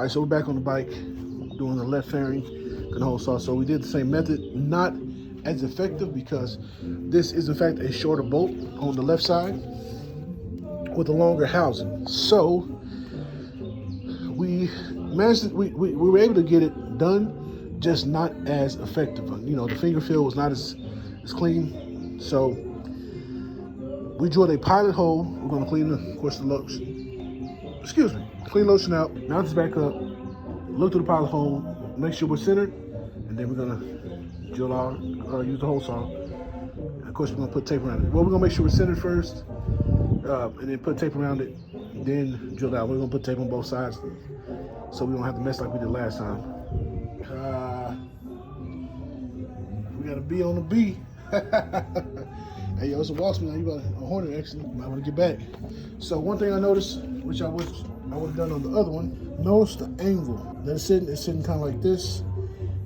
All right, so we're back on the bike doing the left fairing and hole saw. So we did the same method, not as effective because this is in fact a shorter bolt on the left side with a longer housing. So we managed, we were able to get it done, just not as effective. You know, the finger feel was not as clean. So we drilled a pilot hole. We're going to clean, of course, the lotion. Excuse me. Clean lotion out. Mount this back up. Look through the pilot hole. Make sure we're centered, and then we're going to drill out. Use the hole saw. And of course, we're going to put tape around it. Well, we're going to make sure we're centered first, and then put tape around it. Then drill out. We're going to put tape on both sides, so we don't have to mess like we did last time. We got a B on the B. Hey, yo, it's a Walksman now. You got a Hornet actually. Might want to get back. So one thing I noticed, which I would have done on the other one, notice the angle that it's sitting kind of like this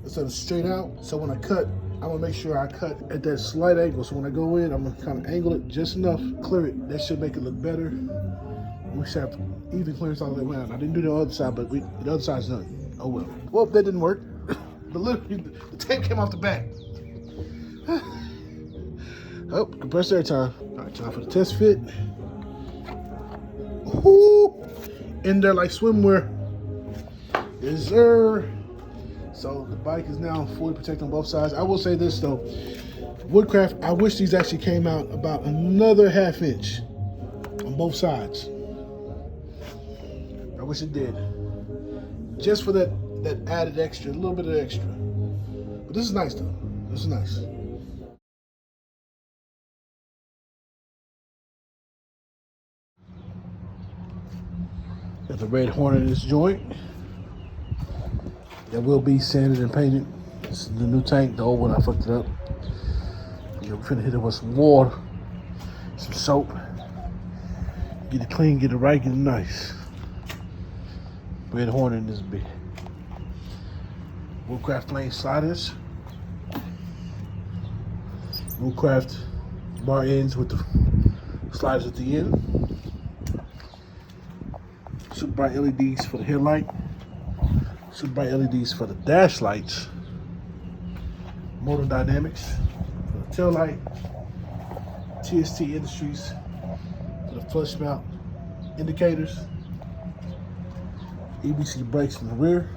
instead of straight out. So when I cut, I'm gonna make sure I cut at that slight angle. So when I go in, I'm gonna kind of angle it just enough, clear it. That should make it look better. We should have even clearance all the way around. I didn't do the other side, but the other side's done. Oh well. Well, that didn't work. But literally, the tape came off the back. Oh, compressor air time. All right, time for the test fit. Ooh, in there like swimwear. Yes, sir. So the bike is now fully protected on both sides. I will say this though, Woodcraft, I wish these actually came out about another ½ inch on both sides. I wish it did. Just for that added extra, a little bit of extra. But this is nice though. This is nice. Got the red Hornet in this joint. That will be sanded and painted. This is the new tank. The old one, I fucked it up. Yeah, we're finna hit it with some water, some soap. Get it clean, get it right, get it nice. Red Hornet in this bit. Woodcraft flame sliders. Woodcraft bar ends with the sliders at the end. Super bright LEDs for the headlight. Super bright LEDs for the dash lights. Motor dynamics for the tail light. TST Industries for the flush mount indicators. EBC brakes in the rear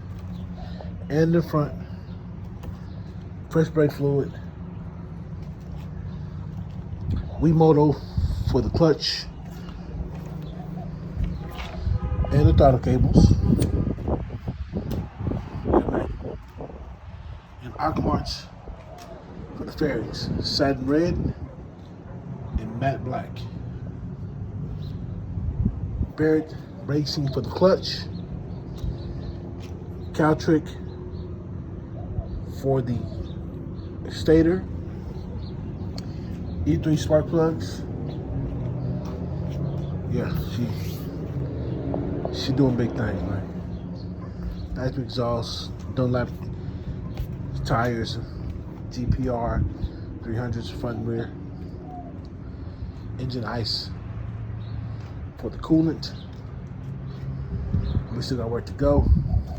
and the front. Fresh brake fluid. Wemoto for the clutch and the throttle cables. And Aquamarts for the fairings. Satin red and matte black. Barrett Racing for the clutch. Caltrick for the stator. E3 spark plugs. Yeah, she doing big things, man. Nice big exhaust, Dunlap tires, GPR 300s front and rear. Engine ice for the coolant. We still got work to go.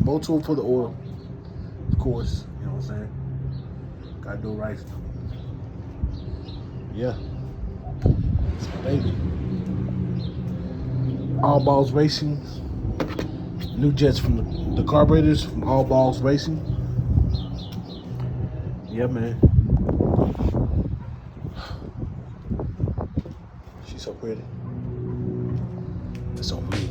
Motor for the oil, of course. You know what I'm saying? Gotta do it right. Yeah, it's my baby. All Balls Racing. New jets from the carburetors from All Balls Racing. Yeah, man. She's so pretty. It's on me.